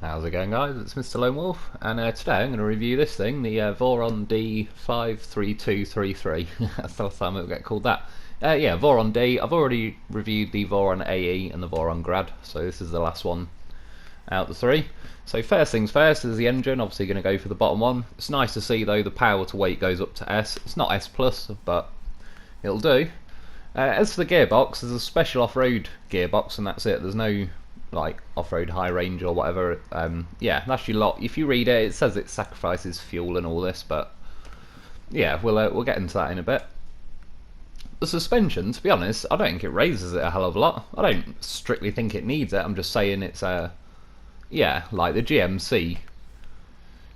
How's it going, guys? It's Mr. Lone Wolf, and today I'm going to review this thing, the Voron D-53233. That's the last time it'll get called that. Yeah, Voron D. I've already reviewed the Voron AE and the Voron Grad, so this is the last one out of the three. So first things first is the engine, obviously going to go for the bottom one. It's nice to see though the power to weight goes up to S. It's not S+, but it'll do. As for the gearbox, there's a special off-road gearbox and that's it. There's no like off-road high range or whatever. Yeah, that's your lot. If you read it, it says it sacrifices fuel and all this, but yeah, we'll get into that in a bit. The suspension, to be honest, I don't think it raises it a hell of a lot. I don't strictly think it needs it. I'm just saying it's yeah, like the GMC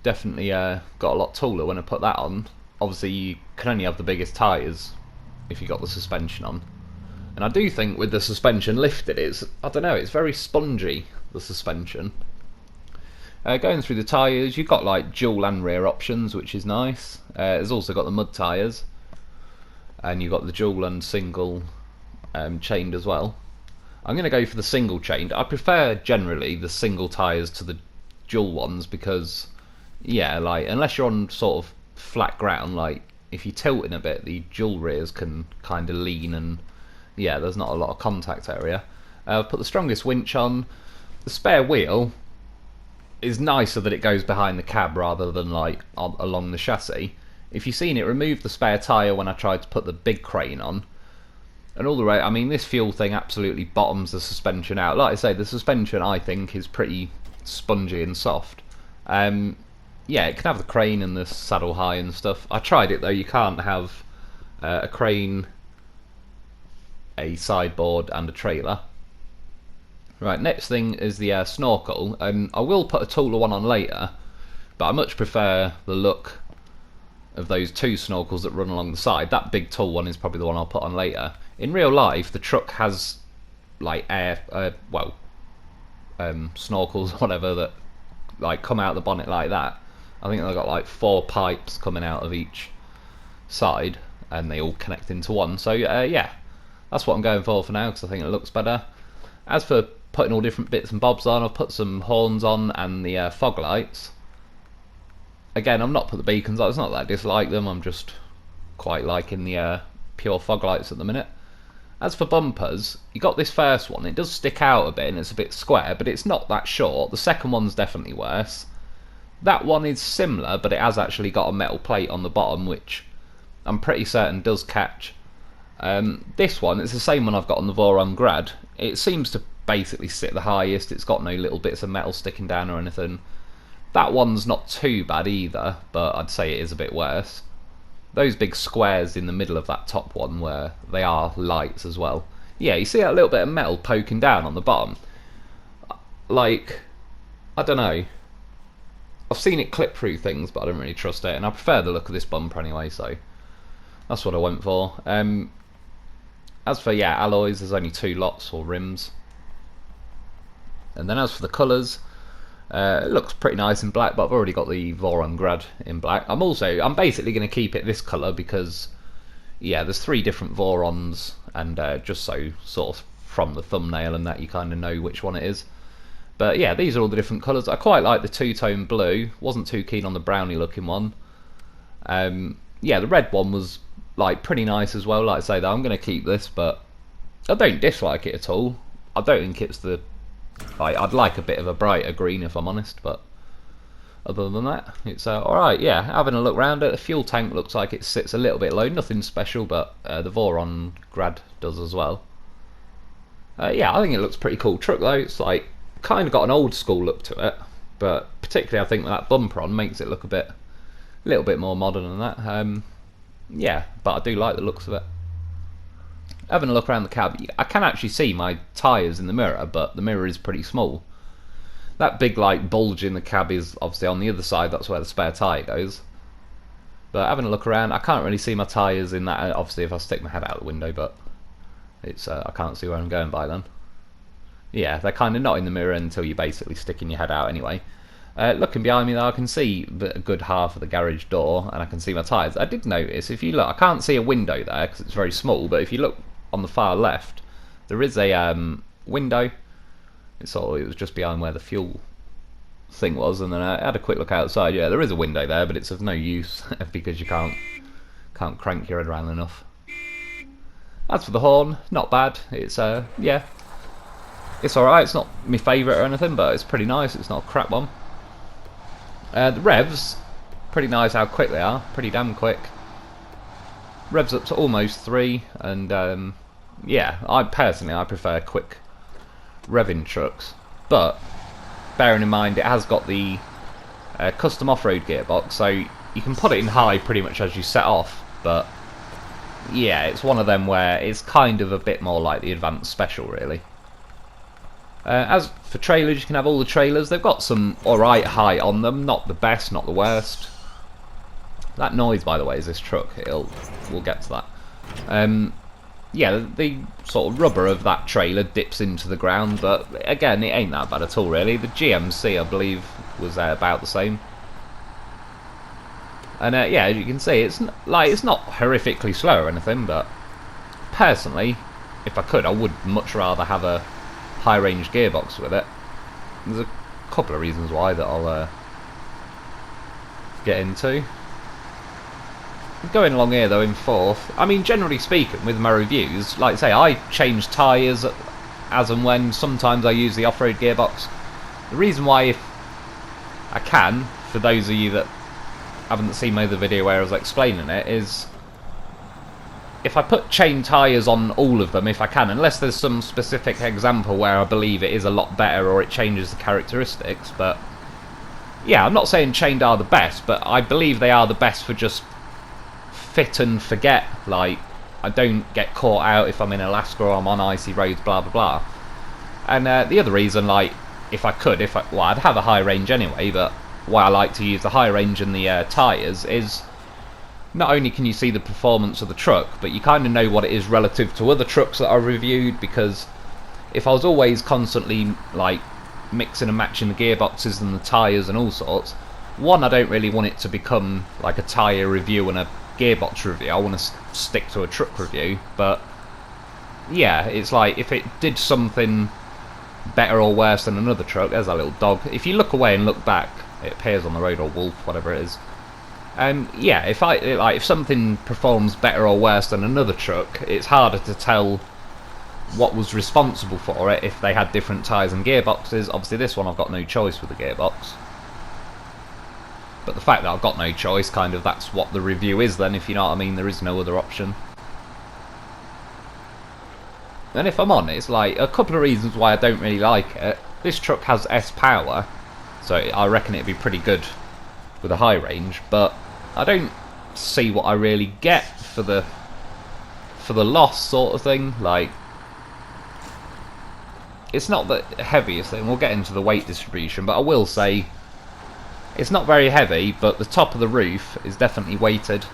definitely got a lot taller when I put that on. Obviously, you can only have the biggest tyres if you got the suspension on. And I do think with the suspension lifted, I don't know, it's very spongy, the suspension. Going through the tyres, you've got like dual and rear options, which is nice. It's also got the mud tyres, and you've got the dual and single chained as well. I'm going to go for the single chained. I prefer generally the single tyres to the dual ones because, yeah, like unless you're on sort of flat ground, like if you tilt in a bit, the dual rears can kind of lean and yeah, there's not a lot of contact area. I've put the strongest winch on. The spare wheel is nicer that it goes behind the cab rather than like along the chassis. If you've seen it, remove the spare tyre when I tried to put the big crane on. And all the way, I mean, this fuel thing absolutely bottoms the suspension out. Like I say, the suspension I think is pretty spongy and soft. Yeah, it can have the crane and the saddle high and stuff. I tried it though, you can't have a crane, a sideboard and a trailer. Right, next thing is the snorkel. I will put a taller one on later, but I much prefer the look of those two snorkels that run along the side. That big tall one is probably the one I'll put on later. In real life, the truck has like snorkels, whatever, that like come out the bonnet like that. I think they've got like 4 pipes coming out of each side, and they all connect into one. So yeah, that's what I'm going for now because I think it looks better. As for putting all different bits and bobs on, I've put some horns on and the fog lights. Again, I've not put the beacons on. It's not that I dislike them. I'm just quite liking the pure fog lights at the minute. As for bumpers, you got this first one. It does stick out a bit and it's a bit square, but it's not that short. The second one's definitely worse. That one is similar, but it has actually got a metal plate on the bottom, which I'm pretty certain does catch. This one, it's the same one I've got on the Voron Grad. It seems to basically sit the highest. It's got no little bits of metal sticking down or anything. That one's not too bad either, but I'd say it is a bit worse. Those big squares in the middle of that top one, where they are lights as well. Yeah, you see that little bit of metal poking down on the bottom? Like, I don't know. I've seen it clip through things, but I don't really trust it, and I prefer the look of this bumper anyway, so that's what I went for. As for, yeah, alloys, there's only 2 lots, or rims. And then as for the colours, it looks pretty nice in black, but I've already got the Voron Grad in black. I'm basically going to keep it this colour because, yeah, there's 3 different Vorons, and just so sort of from the thumbnail and that you kind of know which one it is. But yeah, these are all the different colours. I quite like the 2-tone blue. Wasn't too keen on the brownie looking one. Yeah, the red one was like pretty nice as well. Like I say, though, I'm going to keep this, but I don't dislike it at all. I don't think it's the... I'd like a bit of a brighter green if I'm honest, but other than that, it's alright. Yeah, having a look around it, the fuel tank looks like it sits a little bit low. Nothing special, but the Voron Grad does as well. Yeah, I think it looks pretty cool truck though. It's like kind of got an old school look to it, but particularly I think that bumper on makes it look a little bit more modern than that. Yeah, but I do like the looks of it. Having a look around the cab, I can actually see my tyres in the mirror, but the mirror is pretty small. That big like bulge in the cab is obviously on the other side. That's where the spare tyre goes. But having a look around, I can't really see my tyres in that. Obviously, if I stick my head out the window, but it's I can't see where I'm going by then. Yeah, they're kind of not in the mirror until you're basically sticking your head out anyway. Looking behind me though, I can see a good half of the garage door, and I can see my tyres. I did notice, if you look, I can't see a window there because it's very small, but if you look on the far left, there is a window. It was just behind where the fuel thing was, and then I had a quick look outside. Yeah, there is a window there, but it's of no use because you can't crank your head around enough. As for the horn, not bad. It's yeah, it's alright. It's not my favourite or anything, but it's pretty nice. It's not a crap one. The revs, pretty nice how quick they are. Pretty damn quick. Revs up to almost 3, and yeah, I prefer quick revving trucks, but bearing in mind it has got the custom off-road gearbox, so you can put it in high pretty much as you set off, but yeah, it's one of them where it's kind of a bit more like the advanced special, really. As for trailers, you can have all the trailers. They've got some alright height on them, not the best, not the worst. That noise, by the way, is this truck. We'll get to that. Yeah, the sort of rubber of that trailer dips into the ground, but again, it ain't that bad at all, really. The GMC, I believe, was about the same. And yeah, as you can see, it's not horrifically slow or anything, but personally, if I could, I would much rather have a high-range gearbox with it. There's a couple of reasons why that I'll get into. Going along here though in 4th, I mean, generally speaking, with my reviews, like I say, I change tyres as and when. Sometimes I use the off-road gearbox. The reason why, if I can, for those of you that haven't seen my other video where I was explaining it, is if I put chain tyres on all of them, if I can, unless there's some specific example where I believe it is a lot better or it changes the characteristics, but yeah, I'm not saying chained are the best, but I believe they are the best for just fit and forget. Like, I don't get caught out if I'm in Alaska or I'm on icy roads, blah blah blah. And the other reason, like, if I could, well, I'd have a high range anyway, but why I like to use the high range and the tyres is not only can you see the performance of the truck, but you kind of know what it is relative to other trucks that I've reviewed, because if I was always constantly like mixing and matching the gearboxes and the tyres and all sorts, one, I don't really want it to become like a tyre review and a gearbox review. I want to stick to a truck review, but yeah, it's like if it did something better or worse than another truck. There's a little dog. If you look away and look back, it appears on the road, or wolf, whatever it is. Yeah, if something performs better or worse than another truck, it's harder to tell what was responsible for it if they had different tyres and gearboxes. Obviously this one I've got no choice with the gearbox, but the fact that I've got no choice, kind of, that's what the review is then, if you know what I mean. There is no other option. And if I'm honest, like, a couple of reasons why I don't really like it. This truck has S power, so I reckon it'd be pretty good with a high range, but I don't see what I really get for the loss sort of thing. Like, it's not the heaviest thing. We'll get into the weight distribution, but I will say it's not very heavy, but the top of the roof is definitely weighted.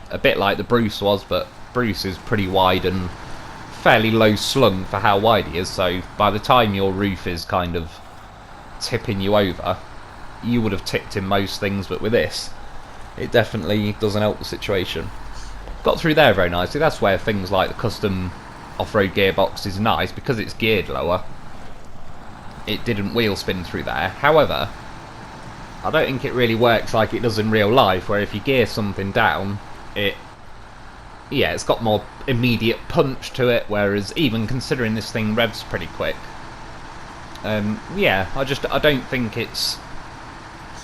A bit like the Bruce was, but Bruce is pretty wide and fairly low slung for how wide he is, so by the time your roof is kind of tipping you over, you would have tipped in most things, but with this, it definitely doesn't help the situation. Got through there very nicely. That's where things like the custom off-road gearbox is nice, because it's geared lower. It didn't wheel spin through there. However, I don't think it really works like it does in real life, where if you gear something down, it's got more immediate punch to it, whereas even considering this thing revs pretty quick, yeah, I don't think it's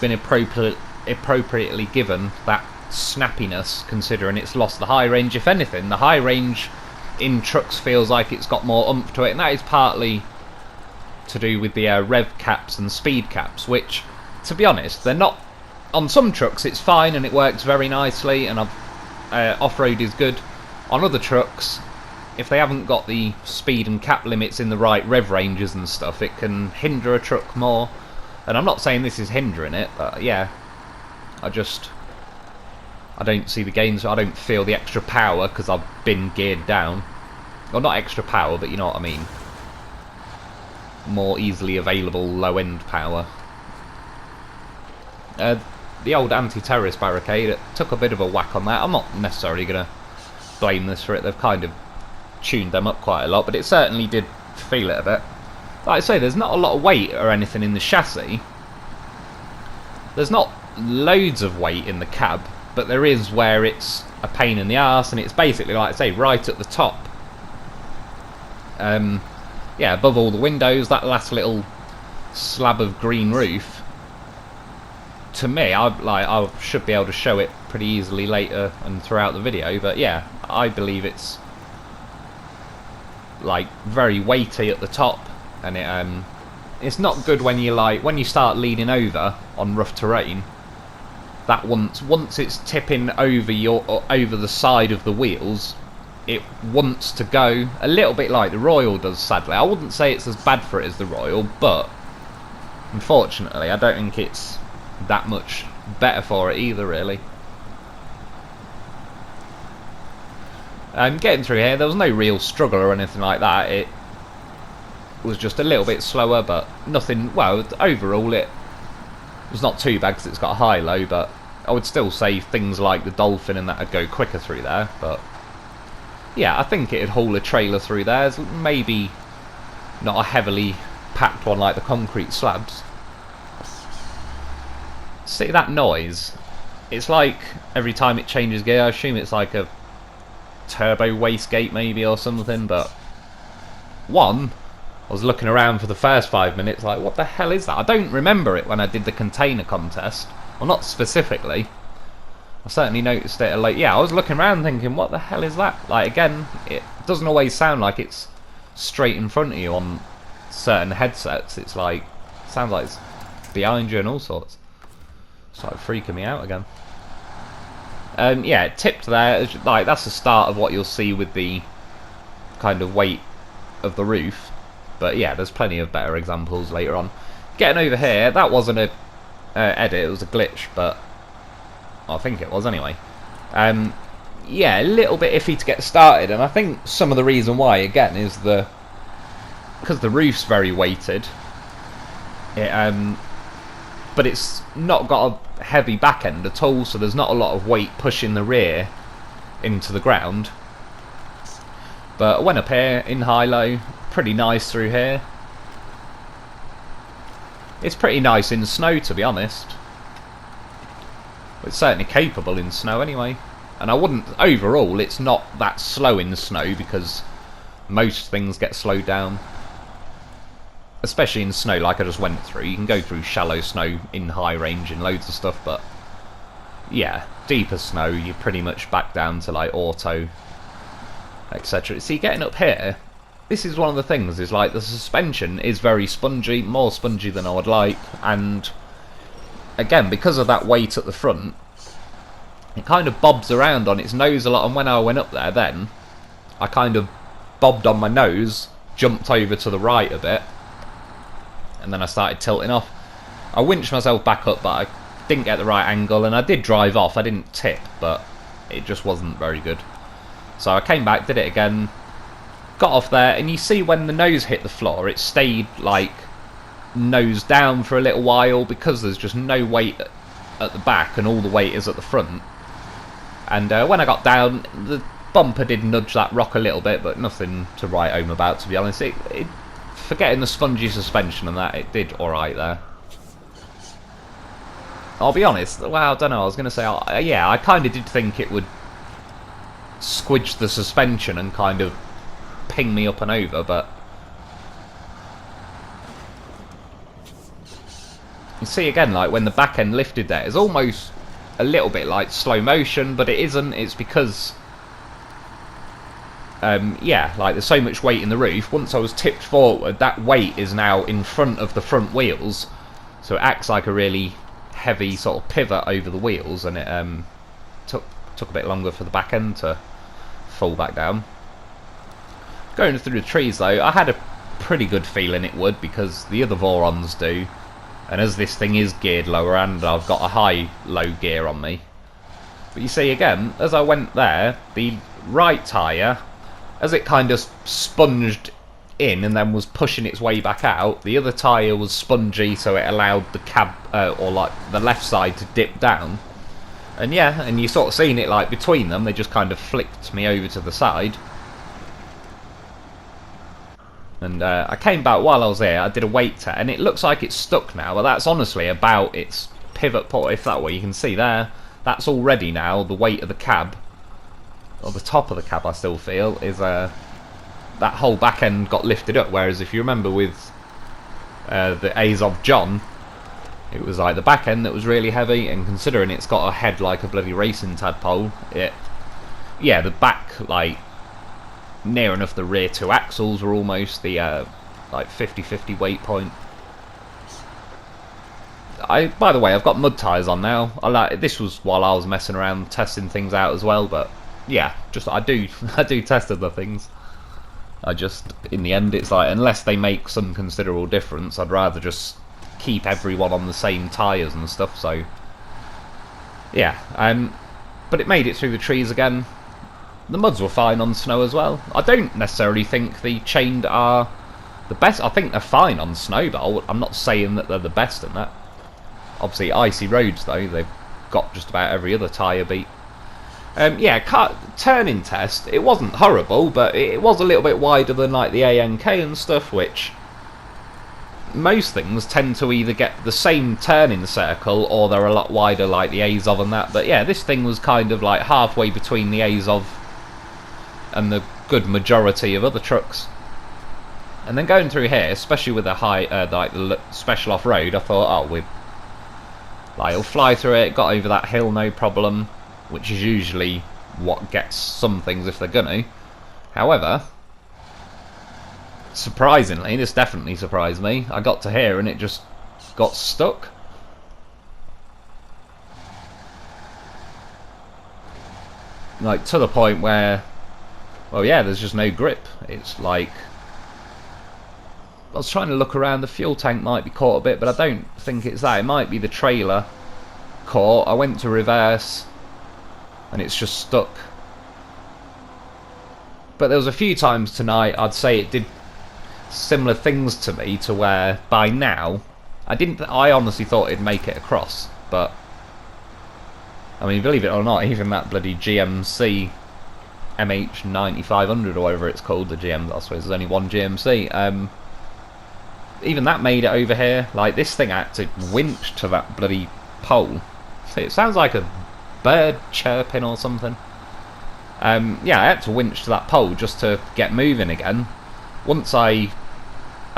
been appropriately given that snappiness, considering it's lost the high range. If anything, the high range in trucks feels like it's got more oomph to it, and that is partly to do with the rev caps and speed caps, which, to be honest, they're not. On some trucks it's fine and it works very nicely, and off-road is good. On other trucks, if they haven't got the speed and cap limits in the right rev ranges and stuff, it can hinder a truck more. And I'm not saying this is hindering it, but yeah, I don't see the gains. I don't feel the extra power because I've been geared down. Well, not extra power, but you know what I mean. More easily available low-end power. The old anti-terrorist barricade, it took a bit of a whack on that. I'm not necessarily going to blame this for it. They've kind of tuned them up quite a lot, but it certainly did feel it a bit. like I say, there's not a lot of weight or anything in the chassis. There's not loads of weight in the cab, but there is where it's a pain in the arse, and it's basically, like I say, right at the top. Yeah, above all the windows, that last little slab of green roof. To me, I should be able to show it pretty easily later and throughout the video, but yeah, I believe it's like very weighty at the top, and it's not good when you start leaning over on rough terrain. That once it's tipping over the side of the wheels, it wants to go a little bit like the Royal does, sadly. I wouldn't say it's as bad for it as the Royal, but unfortunately I don't think it's that much better for it either, really. Getting through here, there was no real struggle or anything like that. It was just a little bit slower, but nothing, well, overall it was not too bad because it's got a high-low, but I would still say things like the Dolphin and that would go quicker through there, but yeah, I think it'd haul a trailer through there. Maybe not a heavily packed one like the concrete slabs. See that noise? It's like every time it changes gear, I assume it's like a turbo wastegate maybe or something, but I was looking around for the first 5 minutes like, what the hell is that? I don't remember it when I did the container contest. Well, not specifically. I certainly noticed it, like, yeah, I was looking around thinking, what the hell is that? Like, again, it doesn't always sound like it's straight in front of you on certain headsets. It's like, sounds like it's behind you and all sorts. It's like freaking me out again. Yeah, it tipped there. Like, that's the start of what you'll see with the kind of weight of the roof. But yeah, there's plenty of better examples later on. Getting over here, that wasn't a edit, it was a glitch, but I think it was anyway. Yeah, a little bit iffy to get started, and I think some of the reason why, again, is because the roof's very weighted. But it's not got a heavy back end at all, so there's not a lot of weight pushing the rear into the ground. But I went up here in high-low, pretty nice through here. It's pretty nice in snow, to be honest. It's certainly capable in snow anyway. And I wouldn't, overall, it's not that slow in snow because most things get slowed down. Especially in snow like I just went through. You can go through shallow snow in high range and loads of stuff, but yeah, deeper snow, you're pretty much back down to like auto, etc. See, getting up here, this is one of the things, is like the suspension is very spongy, more spongy than I would like, and again, because of that weight at the front, it kind of bobs around on its nose a lot, and when I went up there then, I kind of bobbed on my nose, jumped over to the right a bit, and then I started tilting off. I winched myself back up, but I didn't get the right angle, and I did drive off. I didn't tip, but it just wasn't very good. So I came back, did it again, got off there, and you see when the nose hit the floor, it stayed like nose down for a little while because there's just no weight at the back and all the weight is at the front. And when I got down, the bumper did nudge that rock a little bit, but nothing to write home about, to be honest. Forgetting the spongy suspension and that, it did alright there. I'll be honest, well, I don't know, I was going to say, yeah, I kind of did think it would squidge the suspension and kind of ping me up and over, but you see again, like when the back end lifted there, it's almost a little bit like slow motion, but it isn't. It's because yeah, like there's so much weight in the roof. Once I was tipped forward, that weight is now in front of the front wheels, so it acts like a really heavy sort of pivot over the wheels, and it took a bit longer for the back end to fall back down. Going through the trees though, I had a pretty good feeling it would, because the other Vorons do, and as this thing is geared lower and I've got a high-low gear on me. But you see again, as I went there, the right tyre, as it kind of sponged in and then was pushing its way back out, the other tyre was spongy, so it allowed the cab, or like the left side, to dip down. And yeah, and you sort of seen it like between them, they just kind of flicked me over to the side. And I came back while I was there, I did a weight test, and it looks like it's stuck now, but that's honestly about its pivot point, if that way. You can see there, that's already now the weight of the cab, or the top of the cab I still feel, is that whole back end got lifted up, whereas if you remember with the Azov John, it was like the back end that was really heavy, and considering it's got a head like a bloody racing tadpole, yeah, the back, like, near enough the rear two axles were almost the like 50-50 weight point. By the way, I've got mud tyres on now. This was while I was messing around testing things out as well, but yeah, just I do test other things. In the end, it's like, unless they make some considerable difference, I'd rather just keep everyone on the same tyres and stuff. So yeah, but it made it through the trees again. The muds were fine on snow as well. I don't necessarily think the chained are the best. I think they're fine on snow, but I'm not saying that they're the best in that. Obviously, icy roads though, they've got just about every other tyre beat. Yeah, turning test, it wasn't horrible, but it was a little bit wider than like the ANK and stuff, which most things tend to either get the same turning circle or they're a lot wider like the Azov and that. But yeah, this thing was kind of like halfway between the Azov and the good majority of other trucks. And then going through here, especially with the like the special off-road, I thought, oh, it'll fly through it. Got over that hill, no problem, which is usually what gets some things if they're gonna. However, surprisingly, this definitely surprised me, I got to here and it just got stuck. Like, to the point where, well, yeah, there's just no grip. It's like, I was trying to look around, the fuel tank might be caught a bit, but I don't think it's that. It might be the trailer caught. I went to reverse and it's just stuck. But there was a few times tonight I'd say it did similar things to me, to where by now I honestly thought it'd make it across. But I mean, believe it or not, even that bloody GMC MH9500 or whatever it's called, the GM, I suppose there's only one GMC, even that made it over here. Like, this thing had to winch to that bloody pole. It sounds like a bird chirping or something. Yeah, I had to winch to that pole just to get moving again. Once I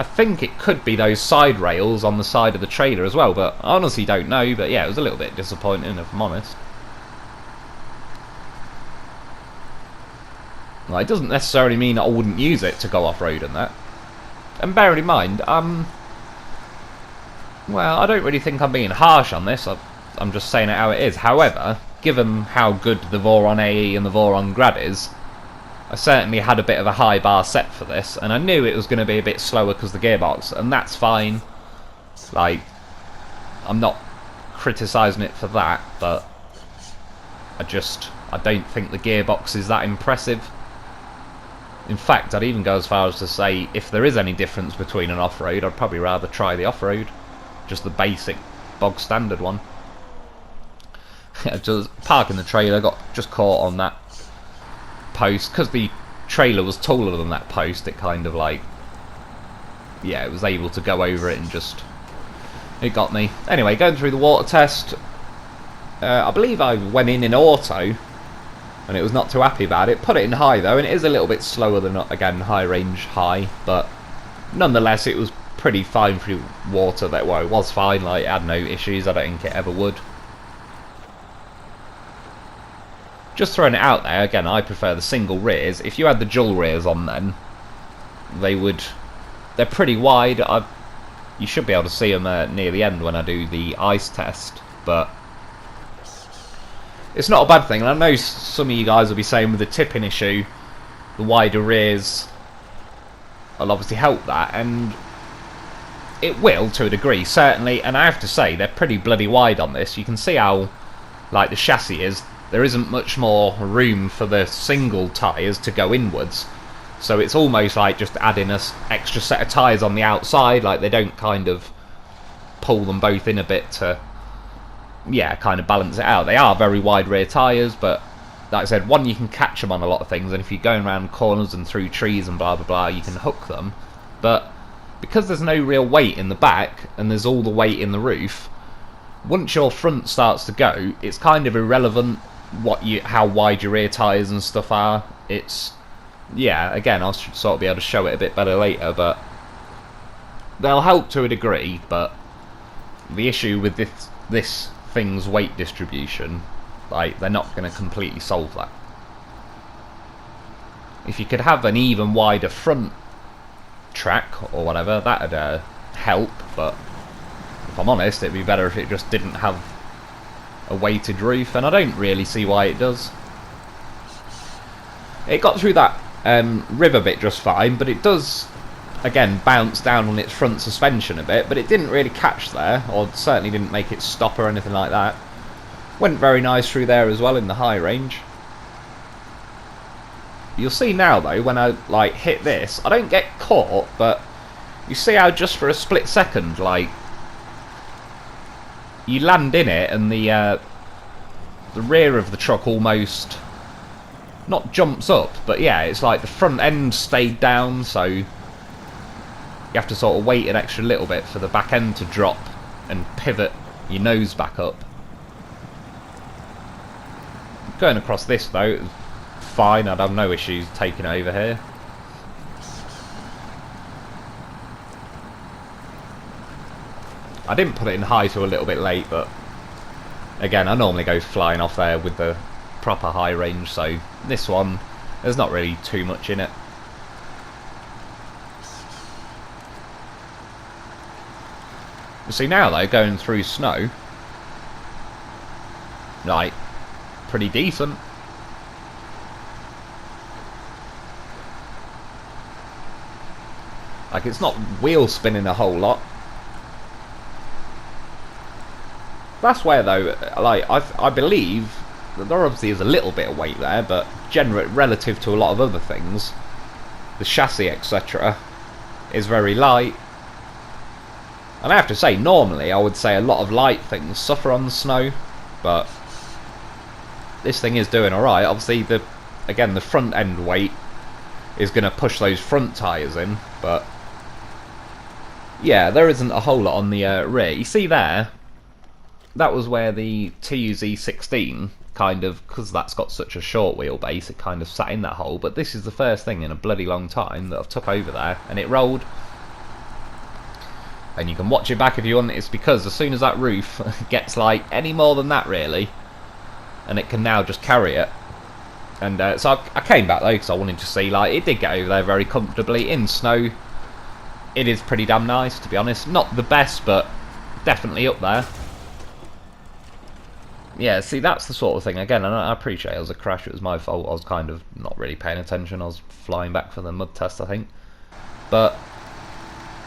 think it could be those side rails on the side of the trailer as well, but I honestly don't know. But yeah, it was a little bit disappointing, if I'm honest. Well, it doesn't necessarily mean I wouldn't use it to go off-road and that. And bearing in mind, well, I don't really think I'm being harsh on this. I'm just saying it how it is. However, given how good the Voron AE and the Voron Grad is, I certainly had a bit of a high bar set for this, and I knew it was going to be a bit slower because of the gearbox, and that's fine. Like, I'm not criticising it for that, but I don't think the gearbox is that impressive. In fact, I'd even go as far as to say, if there is any difference between an off-road, I'd probably rather try the off-road. Just the basic, bog standard one. Just parking the trailer, got just caught on that post. Because the trailer was taller than that post, it kind of like, yeah, it was able to go over it and just, it got me. Anyway, going through the water test, I believe I went in auto, and it was not too happy about it. Put it in high though, and it is a little bit slower than, again, high range high, but nonetheless it was pretty fine through water. That, well, it was fine, like, it had no issues. I don't think it ever would. Just throwing it out there, again, I prefer the single rears. If you had the dual rears on then, they're pretty wide. You should be able to see them near the end when I do the ice test, but it's not a bad thing. And I know some of you guys will be saying with the tipping issue, the wider rears will obviously help that, and it will to a degree, certainly. And I have to say, they're pretty bloody wide on this. You can see how, like, the chassis is. There isn't much more room for the single tyres to go inwards, so it's almost like just adding an extra set of tyres on the outside. Like, they don't kind of pull them both in a bit to, yeah, kind of balance it out. They are very wide rear tyres, but like I said, one, you can catch them on a lot of things, and if you're going around corners and through trees and blah blah blah, you can hook them. But because there's no real weight in the back and there's all the weight in the roof, once your front starts to go, it's kind of irrelevant how wide your rear tyres and stuff are. It's, yeah, again, I'll sort of be able to show it a bit better later, but they'll help to a degree. But the issue with this thing's weight distribution, like, they're not going to completely solve that. If you could have an even wider front track or whatever, that'd help, but if I'm honest, it'd be better if it just didn't have a weighted roof, and I don't really see why it does. It got through that river bit just fine, but it does, again, bounce down on its front suspension a bit, but it didn't really catch there, or certainly didn't make it stop or anything like that. Went very nice through there as well in the high range. You'll see now though, when I like hit this, I don't get caught, but you see how just for a split second, like, you land in it and the rear of the truck almost not jumps up, but yeah, it's like the front end stayed down, so you have to sort of wait an extra little bit for the back end to drop and pivot your nose back up. Going across this though, it was fine, I'd have no issues taking it over here. I didn't put it in high till a little bit late, but again, I normally go flying off there with the proper high range, so this one, there's not really too much in it. You see now though, going through snow, like, pretty decent. Like, it's not wheel spinning a whole lot. That's where though, like, I believe that there obviously is a little bit of weight there, but relative to a lot of other things, the chassis etc. is very light. And I have to say, normally I would say a lot of light things suffer on the snow, but this thing is doing alright. Obviously, again, the front end weight is going to push those front tyres in, but yeah, there isn't a whole lot on the rear. You see there, that was where the TUZ16 kind of, because that's got such a short wheelbase, it kind of sat in that hole, but this is the first thing in a bloody long time that I've took over there, and it rolled. And you can watch it back if you want. It's because as soon as that roof gets like any more than that really, and it can now just carry it. And so I came back though because I wanted to see, like, it did get over there very comfortably in snow. It is pretty damn nice, to be honest. Not the best, but definitely up there. Yeah, see, that's the sort of thing. Again, and I appreciate it was a crash. It was my fault. I was kind of not really paying attention. I was flying back for the mud test, I think. But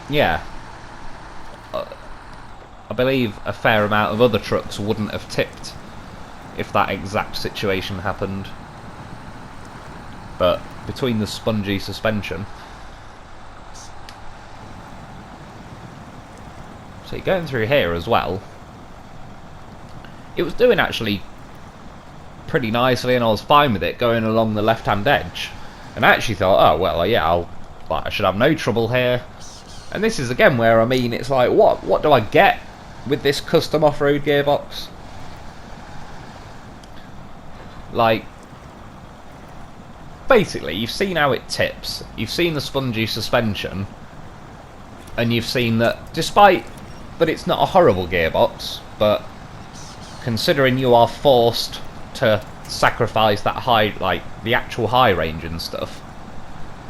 yeah, I believe a fair amount of other trucks wouldn't have tipped if that exact situation happened. But between the spongy suspension, so you're going through here as well, it was doing actually pretty nicely, and I was fine with it going along the left hand edge, and I actually thought, oh well, yeah, I should have no trouble here. And this is again where, I mean, it's like, what do I get with this custom off-road gearbox? Like, basically, you've seen how it tips, you've seen the spongy suspension, and you've seen that despite that it's not a horrible gearbox, but considering you are forced to sacrifice that high, like the actual high range and stuff,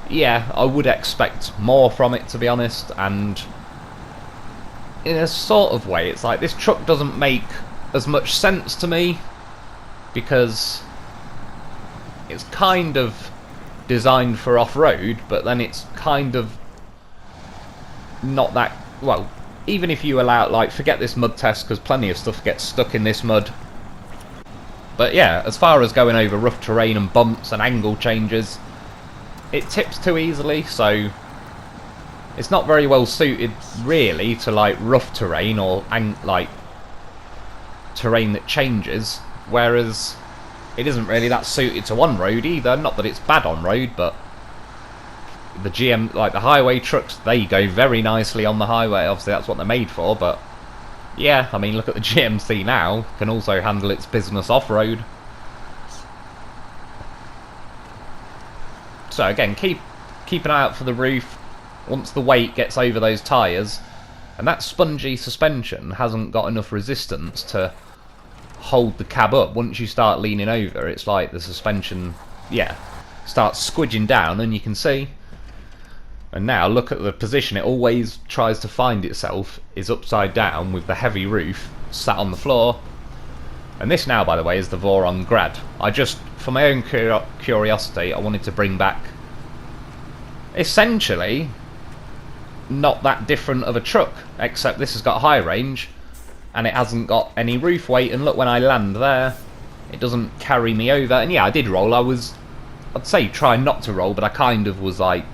yeah, I would expect more from it, to be honest. And in a sort of way, it's like, this truck doesn't make as much sense to me, because it's kind of designed for off-road, but then it's kind of not that, well, even if you allow, like, forget this mud test, because plenty of stuff gets stuck in this mud. But yeah, as far as going over rough terrain and bumps and angle changes, it tips too easily, so it's not very well suited really to like rough terrain or like terrain that changes, whereas it isn't really that suited to on-road either. Not that it's bad on-road, but the GM, like the highway trucks, they go very nicely on the highway. Obviously, that's what they're made for. But yeah, I mean, look at the GMC now. Can also handle its business off-road. So again, keep an eye out for the roof once the weight gets over those tyres. And that spongy suspension hasn't got enough resistance to hold the cab up. Once you start leaning over, it's like the suspension, yeah, starts squidging down, and you can see. And now look at the position it always tries to find itself is upside down with the heavy roof sat on the floor. And this now, by the way, is the Voron Grad. I just, for my own curiosity, I wanted to bring back essentially not that different of a truck, except this has got high range and it hasn't got any roof weight. And look, when I land there, it doesn't carry me over. And yeah, I did roll. I'd say try not to roll, but I kind of was like,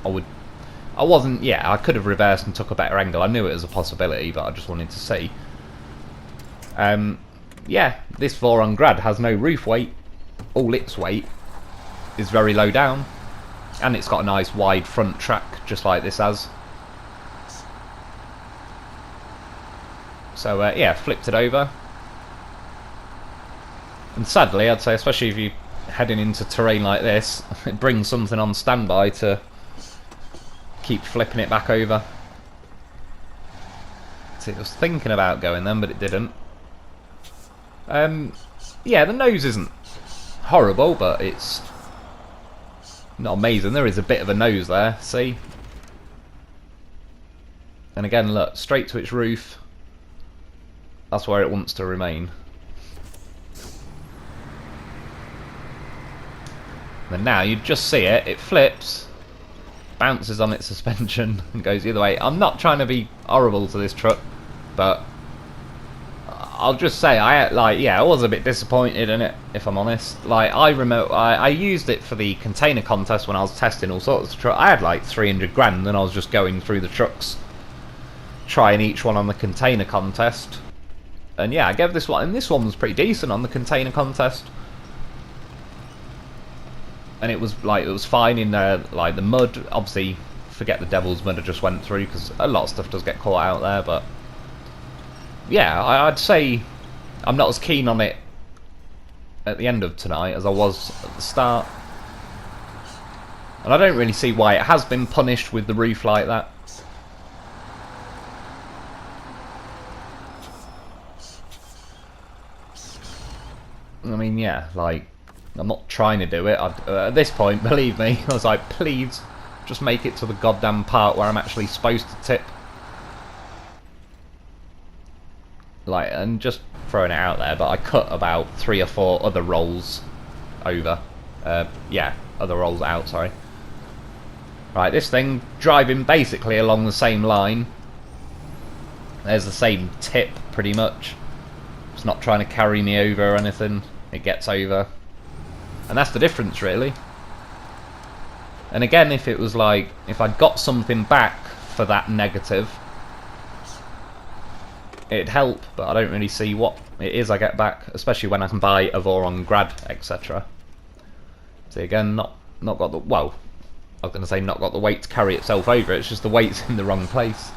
I wasn't, yeah, I could have reversed and took a better angle. I knew it was a possibility, but I just wanted to see. Yeah, this Voron Grad has no roof weight. All its weight is very low down, and it's got a nice wide front track, just like this has. So yeah, flipped it over. And sadly, I'd say, especially if you're heading into terrain like this, it brings something on standby to keep flipping it back over. See, it was thinking about going then, but it didn't. Yeah, the nose isn't horrible, but it's not amazing. There is a bit of a nose there, see? And again, look, straight to its roof. That's where it wants to remain. And now you just see it, it flips, bounces on its suspension and goes the other way. I'm not trying to be horrible to this truck, but I'll just say I was a bit disappointed in it, if I'm honest. Like, I remember I used it for the container contest when I was testing all sorts of trucks. I had like 300 grand and I was just going through the trucks, trying each one on the container contest. And yeah, I gave this one, and this one was pretty decent on the container contest. And it was fine in like the mud. Obviously, forget the devil's mud I just went through, because a lot of stuff does get caught out there. But yeah, I'd say I'm not as keen on it at the end of tonight as I was at the start. And I don't really see why it has been punished with the roof like that. I mean, yeah, like, I'm not trying to do it. At this point, believe me, I was like, please, just make it to the goddamn part where I'm actually supposed to tip. Like, and just throwing it out there, but I cut about 3 or 4 other rolls over. Yeah, other rolls out, sorry. Right, this thing, driving basically along the same line. There's the same tip, pretty much. It's not trying to carry me over or anything. It gets over. And that's the difference, really. And again, if it was like, if I'd got something back for that negative, it'd help, but I don't really see what it is I get back, especially when I can buy a Voron Grad, etc. See, again, not got the, well, I was going to say not got the weight to carry itself over, it's just the weight's in the wrong place.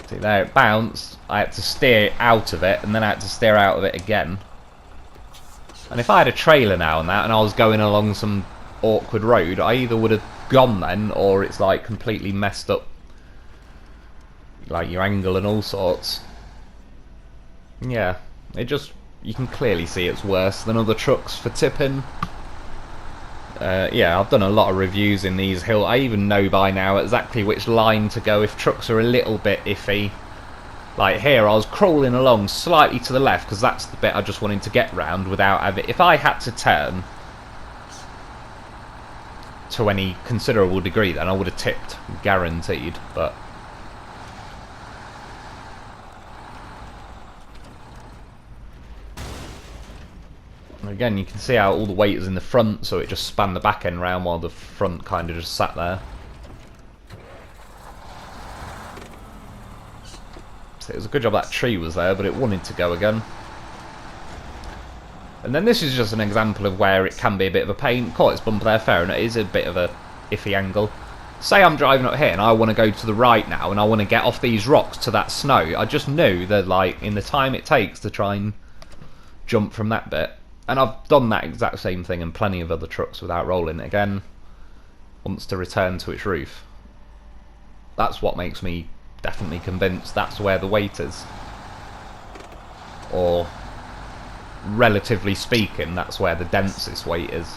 See, there it bounced, I had to steer out of it, and then I had to steer out of it again. And if I had a trailer now and that, and I was going along some awkward road, I either would have gone then, or it's like completely messed up, like your angle and all sorts. Yeah, it just, you can clearly see it's worse than other trucks for tipping. Yeah, I've done a lot of reviews in these hills. I even know by now exactly which line to go if trucks are a little bit iffy. Like here, I was crawling along slightly to the left because that's the bit I just wanted to get round without having. If I had to turn to any considerable degree, then I would have tipped, guaranteed. But again, you can see how all the weight is in the front, so it just spanned the back end round while the front kind of just sat there. So it was a good job that tree was there, but it wanted to go again. And then this is just an example of where it can be a bit of a pain. Caught its bumper there, fair enough, it is a bit of a iffy angle. Say I'm driving up here and I want to go to the right now and I want to get off these rocks to that snow. I just knew that, like, in the time it takes to try and jump from that bit. And I've done that exact same thing in plenty of other trucks without rolling it again. Wants to return to its roof. That's what makes me definitely convinced that's where the weight is. Or, relatively speaking, that's where the densest weight is.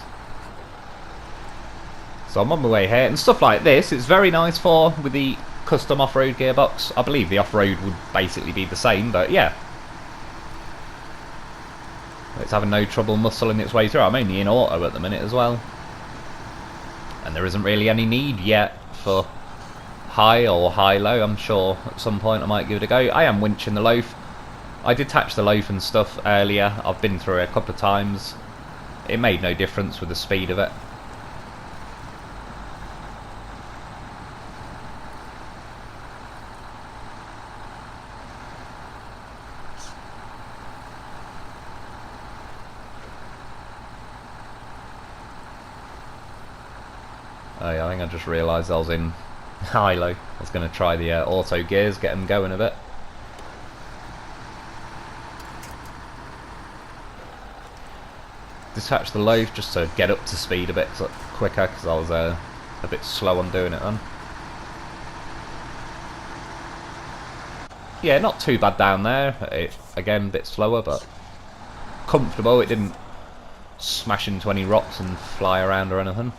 So I'm on my way here, and stuff like this it's very nice for with the custom off-road gearbox. I believe the off-road would basically be the same, but yeah. It's having no trouble muscling its way through. I'm only in auto at the minute as well. And there isn't really any need yet for high or high-low. I'm sure at some point I might give it a go. I am winching the loaf. I detached the loaf and stuff earlier. I've been through it a couple of times. It made no difference with the speed of it. Oh yeah, I think I just realised I was in high-low. I was going to try the auto gears, get them going a bit. Detach the loaf just to get up to speed a bit quicker because I was a bit slow on doing it then. Yeah, not too bad down there. Again, a bit slower, but comfortable. It didn't smash into any rocks and fly around or anything.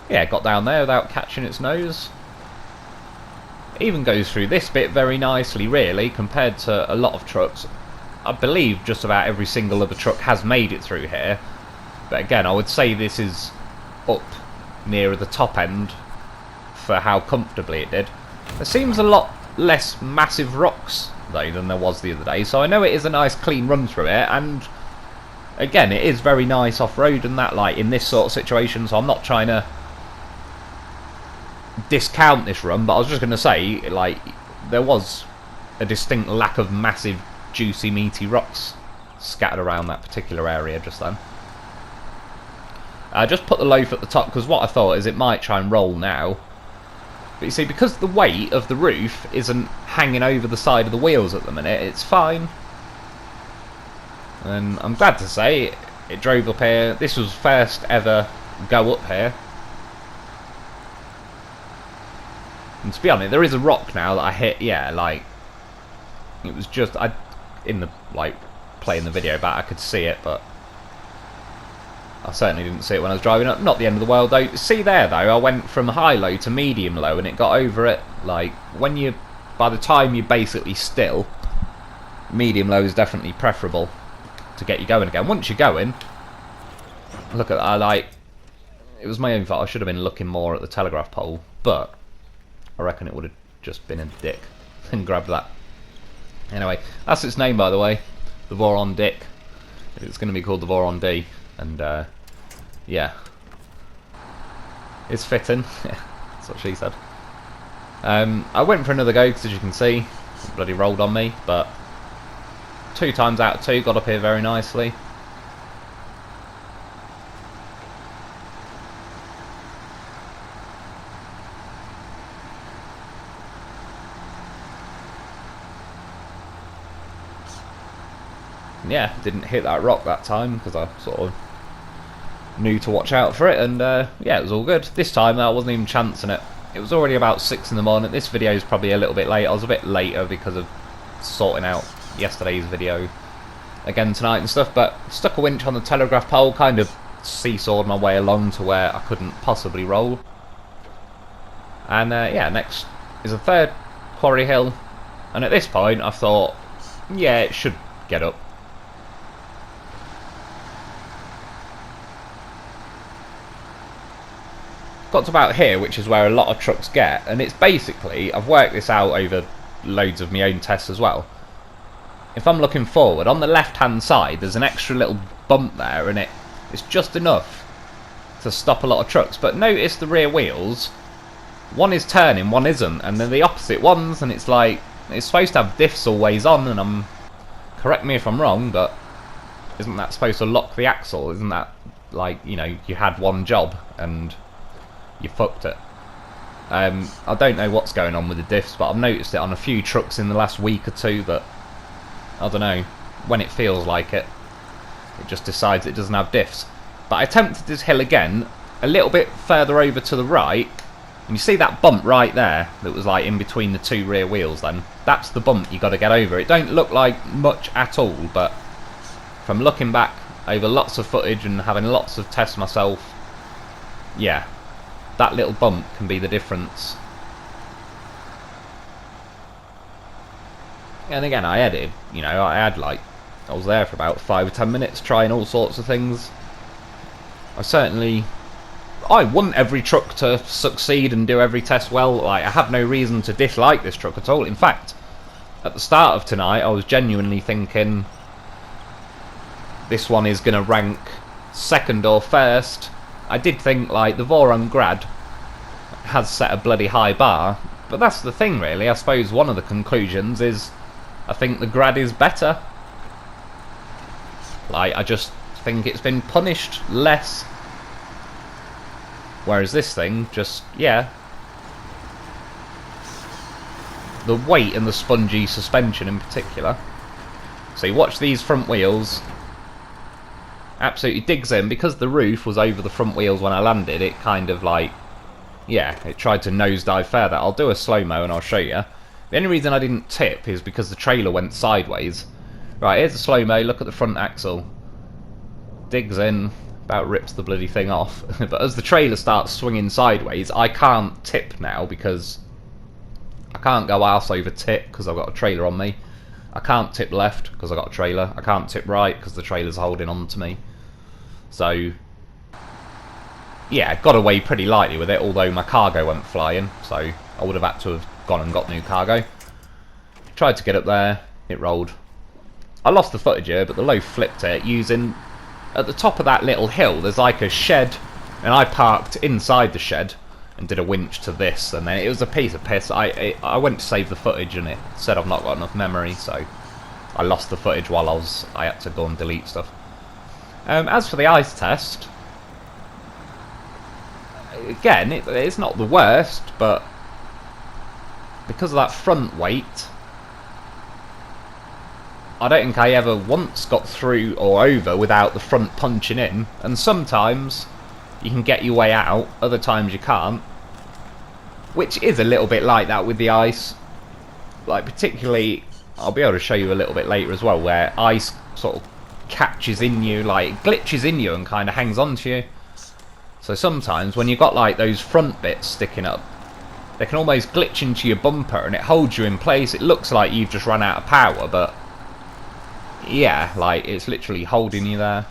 Yeah, got down there without catching its nose. It even goes through this bit very nicely, really, compared to a lot of trucks. I believe just about every single other truck has made it through here. But again, I would say this is up nearer the top end for how comfortably it did. There seems a lot less massive rocks, though, than there was the other day. So I know it is a nice clean run through it, and again, it is very nice off-road and that, like, in this sort of situation, so I'm not trying to discount this run, but I was just going to say, like, there was a distinct lack of massive, juicy, meaty rocks scattered around that particular area just then. I just put the loaf at the top because what I thought is it might try and roll now. But you see, because the weight of the roof isn't hanging over the side of the wheels at the minute, it's fine. And I'm glad to say it drove up here. This was first ever go up here. And to be honest, there is a rock now that I hit, yeah, like, it was just, in the, like, playing the video back, I could see it, but I certainly didn't see it when I was driving up. Not the end of the world, though. See there, though, I went from high-low to medium-low, and it got over it, like, when you, by the time you're basically still, medium-low is definitely preferable to get you going again. Once you're going, look at that, like, it was my own fault. I should have been looking more at the telegraph pole, but I reckon it would have just been a dick and grabbed that. Anyway, that's its name, by the way, the Voron Dick. It's going to be called the Voron D, and yeah, it's fitting. That's what she said. I went for another go because, as you can see, it bloody rolled on me, but 2 times out of 2 got up here very nicely. Yeah, didn't hit that rock that time because I sort of knew to watch out for it, and yeah, it was all good. This time I wasn't even chancing it. It was already about 6 in the morning. This video is probably a little bit late. I was a bit later because of sorting out yesterday's video again tonight and stuff, but stuck a winch on the telegraph pole, kind of seesawed my way along to where I couldn't possibly roll. And yeah, next is a 3rd quarry hill, and at this point I thought, yeah, it should get up. Got to about here, which is where a lot of trucks get, and it's basically, I've worked this out over loads of my own tests as well. If I'm looking forward, on the left hand side there's an extra little bump there, and it's just enough to stop a lot of trucks. But notice the rear wheels, one is turning, one isn't, and then the opposite ones, and it's like, it's supposed to have diffs always on, and correct me if I'm wrong, but isn't that supposed to lock the axle? Isn't that like, you know, you had one job and you fucked it? I don't know what's going on with the diffs, but I've noticed it on a few trucks in the last week or two that, I don't know, when it feels like it, it just decides it doesn't have diffs. But I attempted this hill again, a little bit further over to the right, and you see that bump right there that was like in between the two rear wheels then? That's the bump you got to get over. It don't look like much at all, but from looking back over lots of footage and having lots of tests myself, yeah, that little bump can be the difference. And again, I edited, you know, I was there for about 5 or 10 minutes trying all sorts of things. I want every truck to succeed and do every test well. Like, I have no reason to dislike this truck at all. In fact, at the start of tonight, I was genuinely thinking this one is going to rank second or first. I did think, like, the Voron Grad has set a bloody high bar, but that's the thing, really. I suppose one of the conclusions is I think the Grad is better. Like, I just think it's been punished less. Whereas this thing, just, yeah. The weight and the spongy suspension in particular. So you watch these front wheels. Absolutely digs in. Because the roof was over the front wheels when I landed, it kind of like, yeah, it tried to nosedive further. I'll do a slow-mo and I'll show you. The only reason I didn't tip is because the trailer went sideways. Right, here's a slow-mo, look at the front axle. Digs in, about rips the bloody thing off. But as the trailer starts swinging sideways, I can't tip now because I can't go arse over tip because I've got a trailer on me. I can't tip left because I've got a trailer. I can't tip right because the trailer's holding on to me. So, yeah, got away pretty lightly with it, although my cargo went flying, so I would have had to have gone and got new cargo. Tried to get up there, it rolled. I lost the footage here, but the loaf flipped it using, at the top of that little hill, there's like a shed, and I parked inside the shed and did a winch to this, and then it was a piece of piss. I went to save the footage and it said I've not got enough memory, so I lost the footage while I had to go and delete stuff. As for the ice test, again, it's not the worst, but because of that front weight, I don't think I ever once got through or over without the front punching in, and sometimes you can get your way out, other times you can't, which is a little bit like that with the ice. Like, particularly, I'll be able to show you a little bit later as well, where ice sort of catches in you, like, it glitches in you and kind of hangs on to you. So sometimes when you've got like those front bits sticking up, they can almost glitch into your bumper and it holds you in place. It looks like you've just run out of power, but yeah, like, it's literally holding you there.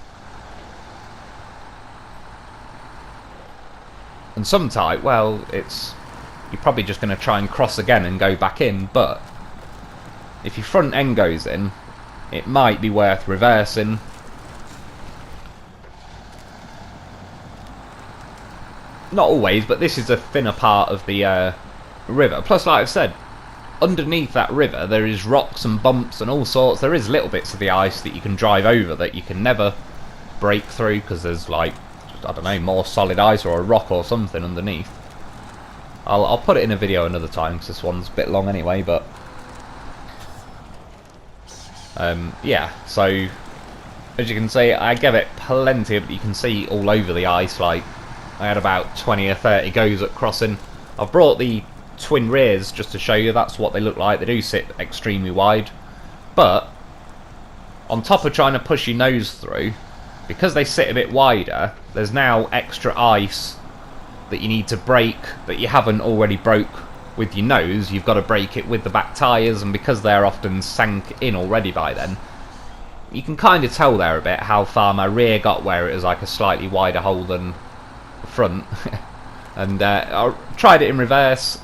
And sometimes, well, you're probably just going to try and cross again and go back in, but if your front end goes in, it might be worth reversing. Not always, but this is a thinner part of the river. Plus, like I've said, underneath that river there is rocks and bumps and all sorts. There is little bits of the ice that you can drive over that you can never break through because there's, like, I don't know, more solid ice or a rock or something underneath. I'll put it in a video another time because this one's a bit long anyway, but yeah, so as you can see, I gave it plenty of, you can see all over the ice, like, I had about 20 or 30 goes at crossing. I've brought the twin rears just to show you that's what they look like. They do sit extremely wide, but on top of trying to push your nose through, because they sit a bit wider, there's now extra ice that you need to break that you haven't already broke with your nose. You've got to break it with the back tyres, and because they're often sank in already by then, you can kind of tell there a bit how far my rear got, where it was like a slightly wider hole than the front. And I tried it in reverse.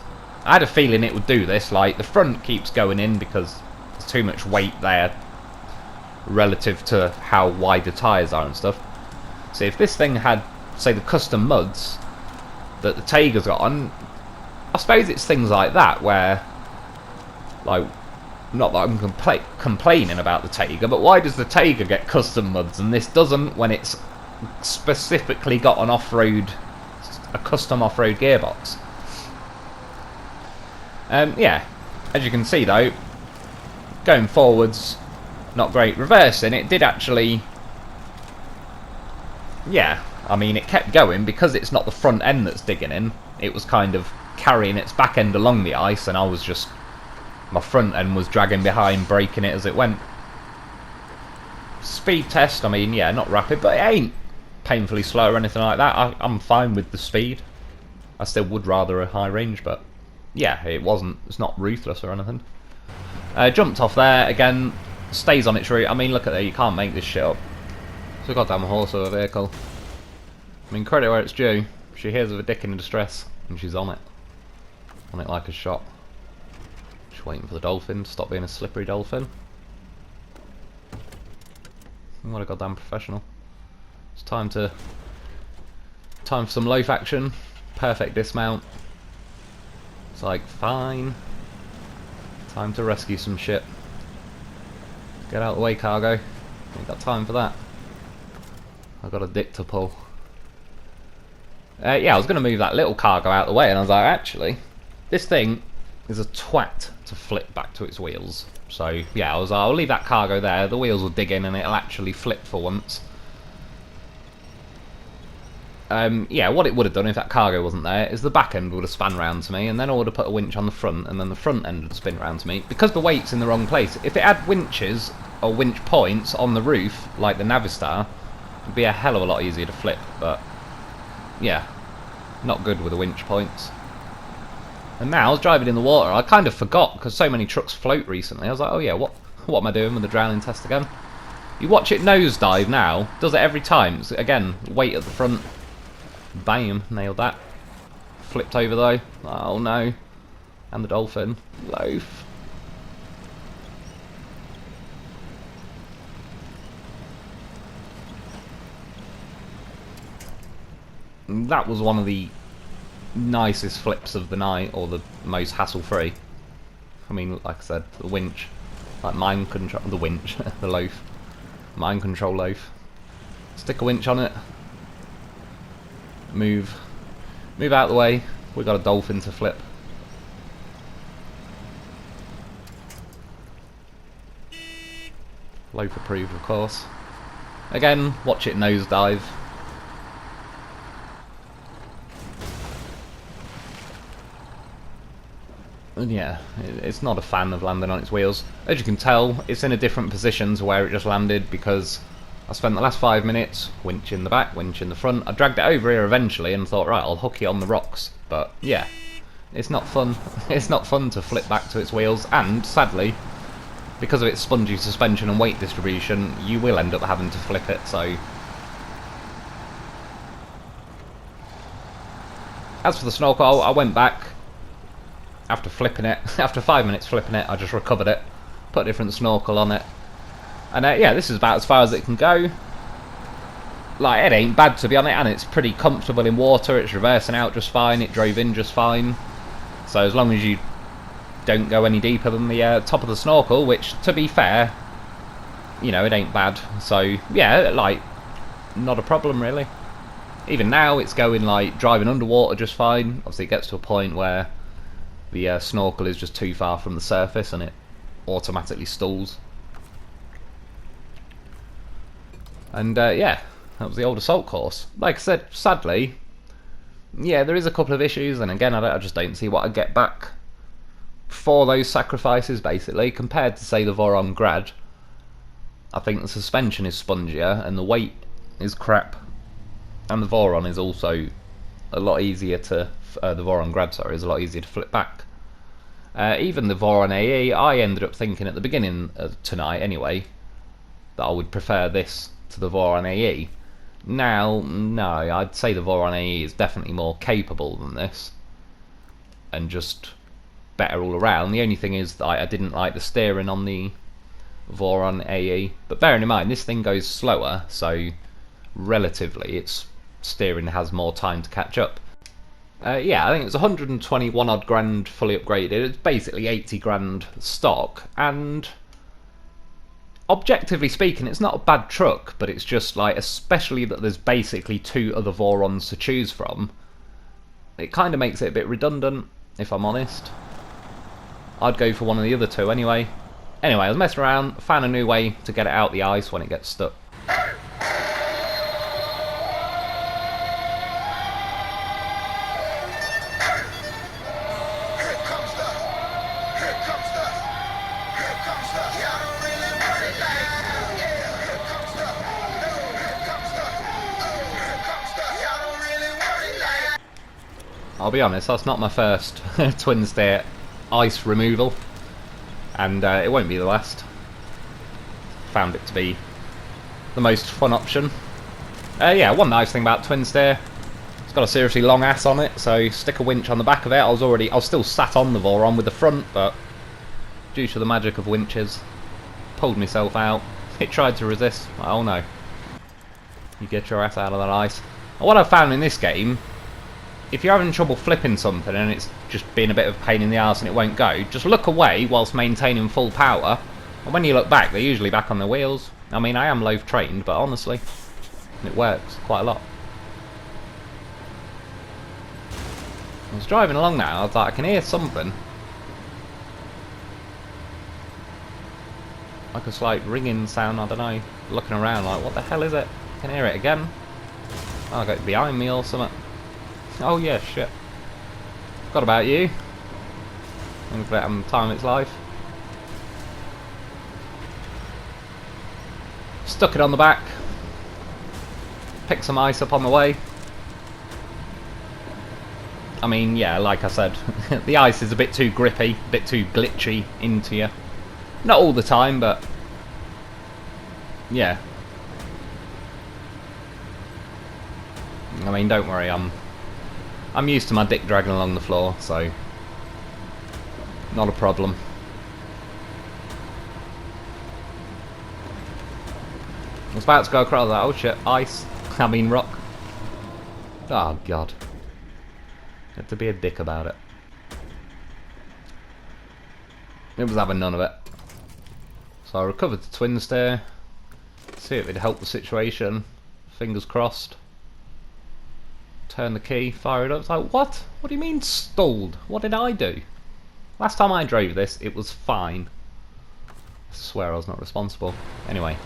I had a feeling it would do this. Like, the front keeps going in because there's too much weight there relative to how wide the tyres are and stuff. So if this thing had, say, the custom muds that the Tager's got on, I suppose it's things like that where, like, not that I'm complaining about the Taiga, but why does the Taiga get custom mods and this doesn't, when it's specifically got a custom off-road gearbox? Yeah, as you can see though, going forwards, not great. Reversing, it did actually, yeah, I mean, it kept going because it's not the front end that's digging in. It was kind of carrying its back end along the ice, and I was just, my front end was dragging behind, braking it as it went. Speed test, I mean, yeah, not rapid, but it ain't painfully slow or anything like that. I'm fine with the speed. I still would rather a high range, but yeah, it's not ruthless or anything. Jumped off there, again, stays on its route. I mean, look at that, you can't make this shit up. It's a goddamn horse of a vehicle. I mean, credit where it's due. She hears of a dick in distress, and she's on it. On it like a shot. Just waiting for the dolphin to stop being a slippery dolphin. What a goddamn professional. It's time for some loaf action. Perfect dismount. It's like, fine. Time to rescue some shit. Get out of the way, cargo. Ain't got time for that. I've got a dick to pull. Yeah, I was going to move that little cargo out of the way, and I was like, actually, this thing is a twat to flip back to its wheels. So, yeah, I was like, I'll leave that cargo there, the wheels will dig in and it'll actually flip for once. Yeah, what it would have done if that cargo wasn't there is the back end would have spun round to me, and then I would have put a winch on the front, and then the front end would spin round to me. Because the weight's in the wrong place, if it had winches or winch points on the roof, like the Navistar, it'd be a hell of a lot easier to flip, but yeah, not good with the winch points. And now I was driving in the water, I kind of forgot, because so many trucks float recently. I was like, oh yeah, what am I doing with the drowning test again? You watch it nosedive now, does it every time. It's, again, weight at the front. Bam, nailed that. Flipped over though. Oh no. And the dolphin. Loaf. That was one of the nicest flips of the night, or the most hassle-free. I mean, like I said, the winch, like mind control, the winch, the loaf, mind control loaf. Stick a winch on it. Move out of the way. We've got a dolphin to flip. Loaf approved, of course. Again, watch it nosedive. And yeah, it's not a fan of landing on its wheels. As you can tell, it's in a different position to where it just landed, because I spent the last 5 minutes winch in the back, winch in the front. I dragged it over here eventually and thought, right, I'll hook it on the rocks. But yeah, it's not fun. It's not fun to flip back to its wheels, and sadly, because of its spongy suspension and weight distribution, you will end up having to flip it, so. As for the snorkel, I went back after flipping it. After 5 minutes flipping it, I just recovered it, put a different snorkel on it. And yeah, this is about as far as it can go. Like, it ain't bad to be on it, and it's pretty comfortable in water. It's reversing out just fine, it drove in just fine. So as long as you don't go any deeper than the top of the snorkel, which, to be fair, you know, it ain't bad. So yeah, like, not a problem really. Even now it's going, like, driving underwater just fine. Obviously it gets to a point where the snorkel is just too far from the surface and it automatically stalls. And yeah, that was the old assault course. Like I said, sadly, yeah, there is a couple of issues, and again, I just don't see what I get back for those sacrifices, basically, compared to, say, the Voron Grad. I think the suspension is spongier, and the weight is crap, and the Voron is also a lot easier to, the Voron Grad, sorry, is a lot easier to flip back. Even the Voron AE, I ended up thinking at the beginning of tonight, anyway, that I would prefer this to the Voron AE. Now, no, I'd say the Voron AE is definitely more capable than this, and just better all around. The only thing is that I didn't like the steering on the Voron AE, but bearing in mind this thing goes slower, so relatively its steering has more time to catch up. Yeah, I think it's 121 odd grand fully upgraded. It's basically 80 grand stock, and objectively speaking, it's not a bad truck, but it's just like, especially that there's basically 2 other Vorons to choose from, it kind of makes it a bit redundant, if I'm honest. I'd go for one of the other 2 anyway. Anyway, I was messing around, found a new way to get it out the ice when it gets stuck. I'll be honest, that's not my first twin steer ice removal, and it won't be the last. Found it to be the most fun option. Yeah, one nice thing about twin steer, it's got a seriously long ass on it, so stick a winch on the back of it. I was still sat on the Voron with the front, but due to the magic of winches, pulled myself out. It tried to resist. Oh no. You get your ass out of that ice. And what I've found in this game, if you're having trouble flipping something and it's just being a bit of a pain in the arse and it won't go, just look away whilst maintaining full power, and when you look back, they're usually back on their wheels. I mean, I am loaf trained, but honestly, it works quite a lot. I was driving along now, I was like, I can hear something. Like a slight ringing sound, I don't know. Looking around like, what the hell is it? I can hear it again. Oh, I got it behind me or something. Oh yeah, shit. Forgot about you. I'm gonna let it time its life. Stuck it on the back. Picked some ice up on the way. I mean, yeah, like I said, the ice is a bit too grippy, a bit too glitchy into you. Not all the time, but yeah. I mean, don't worry, I'm used to my dick dragging along the floor, so not a problem. I was about to go across that. Oh shit, ice. I mean rock. Oh god. You have to be a dick about it. It was having none of it. So I recovered the twin steer. See if it'd help the situation. Fingers crossed. Turn the key, fire it up. It's like, what? What do you mean stalled? What did I do? Last time I drove this, it was fine. I swear I was not responsible. Anyway.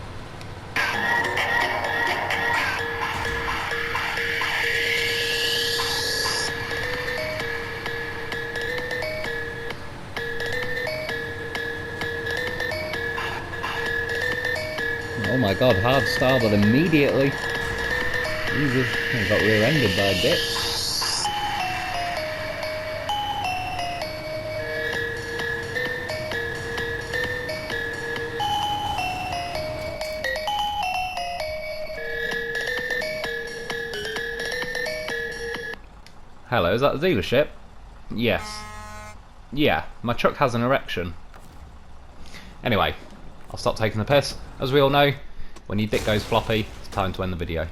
Oh my god, hard starboard immediately. Jesus, I got rear-ended by a bit. Hello, is that the dealership? Yes. Yeah, my truck has an erection. Anyway, I'll stop taking the piss. As we all know, when your dick goes floppy, it's time to end the video.